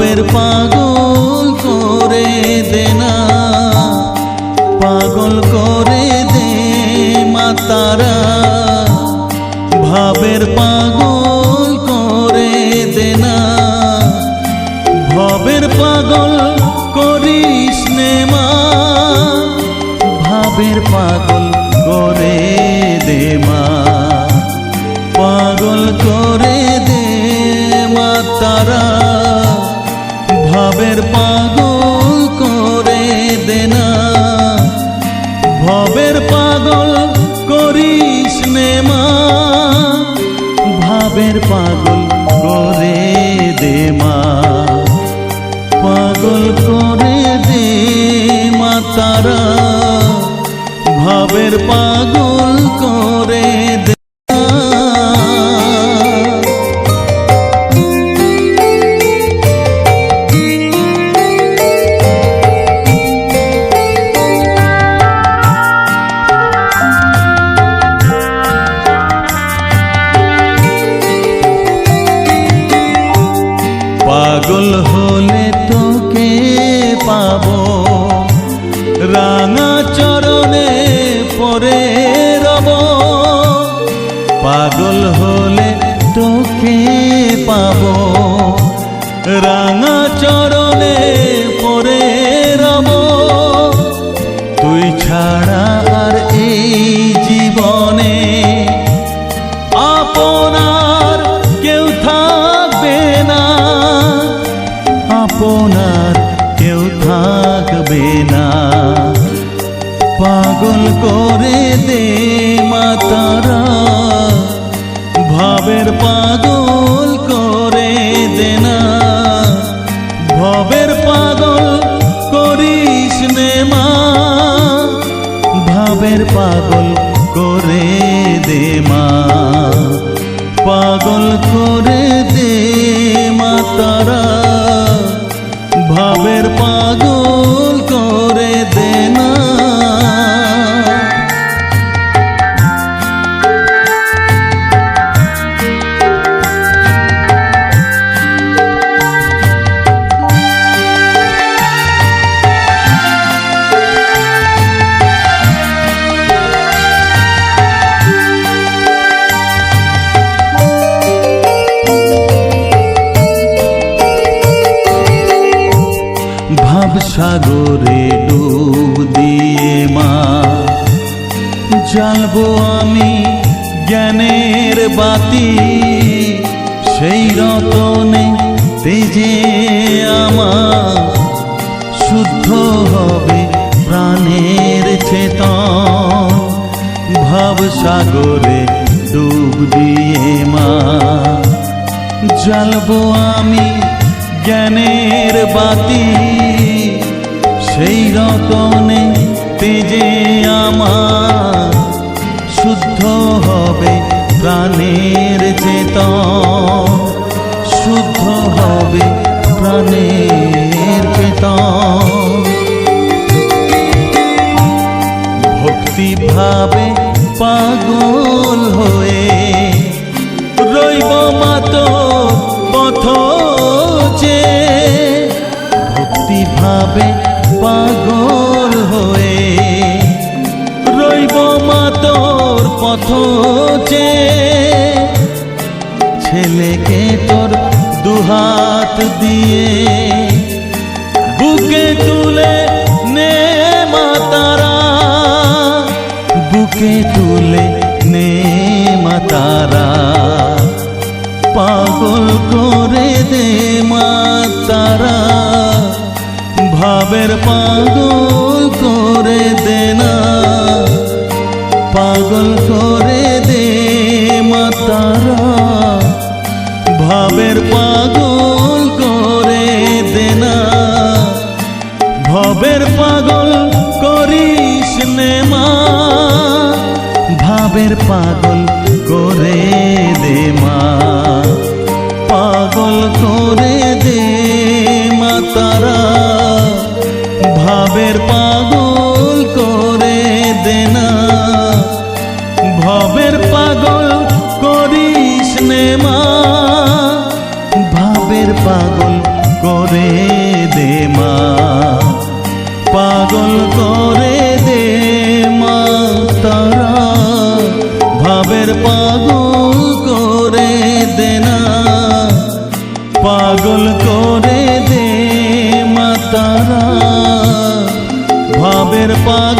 ভাবের পাগল করে দে না, পাগল করে দে মা তারা, ভাবের পাগল করে দে না, ভবের পাগল করিস নে মা, ভাবের পাগল করে দে মা, পাগল করে দে মা তারা, ভাবের পাগল করে দে না, ভবের পাগল করিস নে মা, ভাবের পাগল করে দে মা, পাগল করে দে মা তারা, ভাবের পাগল করে দে। পাগল হলে তোকে পাবো, রাঙা চরণে পরে রব, পাগল হলে তোকে পাবো, রাঙা চরণে পরে রব, তুই ছাড়া আর এই জীবনে আপনার কেউ থাকবে না, আপনার কেউ থাকবে না, পাগল করে দে মা তারা, ভাবের পাগল করে দে না, ভবের পাগল করিস নে মা, ভাবের পাগল করে দে মা, পাগল করে দে মা তারা, ভাবের পাগল করে দে না। সাগরে ডুব দিয়ে মা জ্বালবো আমি জ্ঞানের বাতি, সেই রতনে তেজে আমার শুদ্ধ হবে প্রাণের চেতন, ভাব সাগরে ডুব দিয়ে মা জ্বালবো আমি জ্ঞানের বাতি, সেই রতনে তেজে আমার শুদ্ধ হবে প্রাণের চেতন, শুদ্ধ হবে প্রাণের চেতন, ভক্তি ভাবে পাগল হয়ে রইব মাত পথ যে, ভক্তি ভাবে পাগল হয়ে রইব মা তোর পথ যে, ছেলেকে তোর দুহাত দিয়ে বুকে তুলে নে মা তারা, বুকে তুলে নে মা তারা, পাগল করে দে মা তারা, ভাবের পাগল করে দে না, পাগল করে দে মা তারা, ভাবের পাগল করে দে না, ভবের পাগল করিস নে মা, ভাবের পাগল করে দে মা, পাগল করে দে মা তারা, ভাবের পাগল করে দে না, ভবের পাগল করিস নে মা, ভাবের পাগল করে দে মা, পাগল করে দে মা তারা, ভাবের পাগল করে দে না, পাগল করে দে মা তারা, ভাবের পাগল